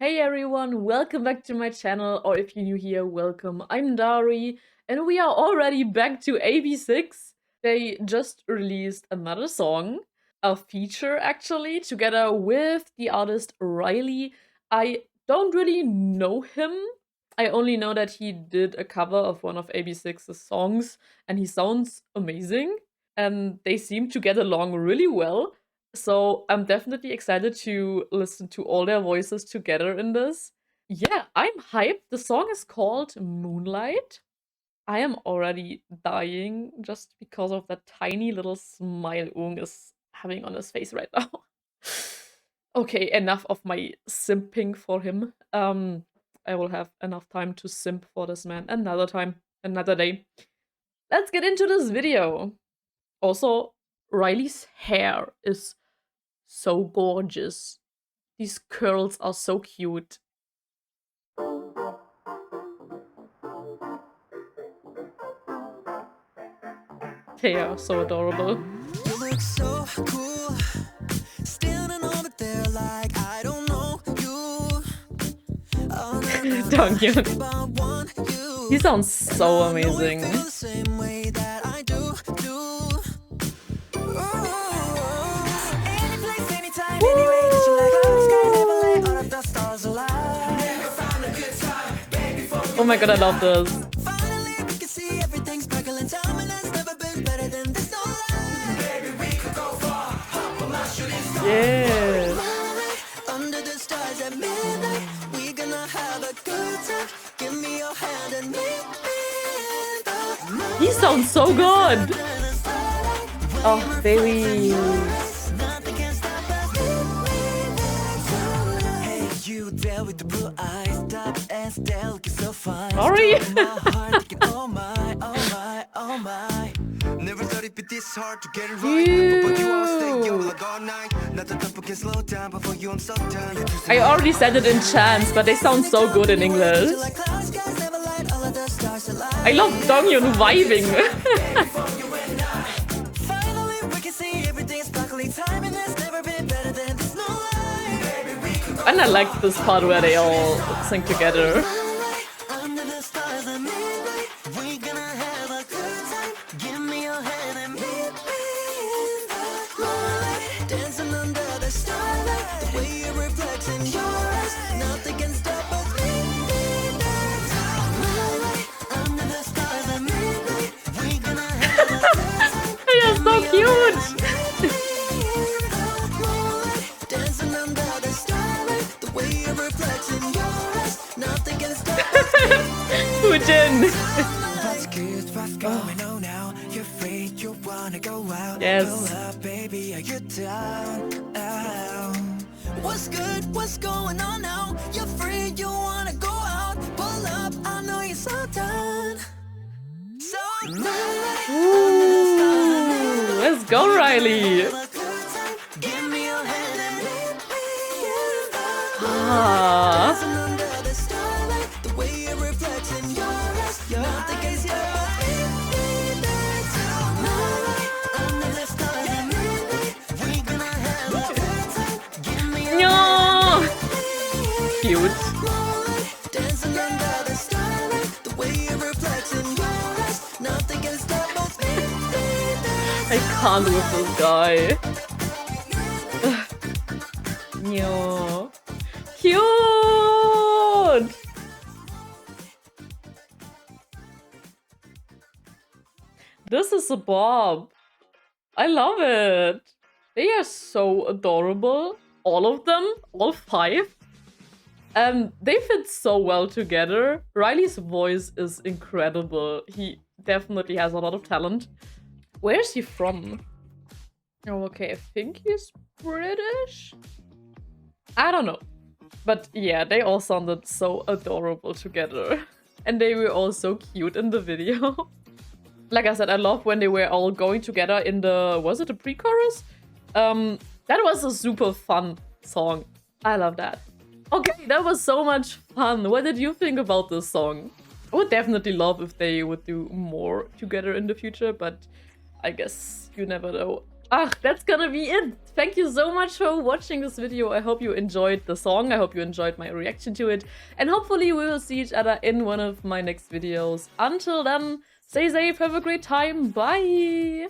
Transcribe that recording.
Hey everyone, welcome back to my channel, or if you're new here, welcome. I'm Dari, and we are already back to AB6IX. They just released another song, a feature actually, together with the artist Reiley. I don't really know him. I only know that he did a cover of one of AB6IX's songs, and he sounds amazing. And they seem to get along really well. So I'm definitely excited to listen to all their voices together in this. Yeah, I'm hyped. The song is called Moonlight. I am already dying just because of that tiny little smile Ung is having on his face right now. Okay, enough of my simping for him. I will have enough time to simp for this man another time, another day. Let's get into this video. Also, Riley's hair is so gorgeous. These curls are so cute. They are so adorable. You look so cool, standing over there like I don't know you. He sounds so amazing. Oh my god, I love this. Yes. Under the stars at midnight, we're gonna have a good time. Give me your hand and meet me. He sounds so good. Oh, baby. Hey, you there with the blue eyes, stop and stare, looking so fine. Sorry. Oh my, oh my, oh my. Never thought it'd be this hard to get it right. But you always stay young like all night. Nothing can slow down before you, I'm so done. I already said it in chants, but they sound so good in English. I love Dongyun vibing. And I like this part where they all sing together. They are so cute. Woojin. Yes. Baby, are you down? What's good? What's going on now? You're free, you wanna go out? Pull up, I know you're so done. Ooh, let's go, Reiley. Ah. No. Cute. I can't with this guy. No. Cute! This is a bob. I love it. They are so adorable. All of them. All 5. They fit so well together. Riley's voice is incredible. He definitely has a lot of talent. Where is he from? Oh, okay, I think he's British? I don't know. But yeah, they all sounded so adorable together. And they were all so cute in the video. Like I said, I love when they were all going together in the... Was it a pre-chorus? That was a super fun song. I love that. Okay, that was so much fun. What did you think about this song? I would definitely love if they would do more together in the future, but I guess you never know. That's gonna be it. Thank you so much for watching this video. I hope you enjoyed the song. I hope you enjoyed my reaction to it. And hopefully we will see each other in one of my next videos. Until then, stay safe, have a great time. Bye!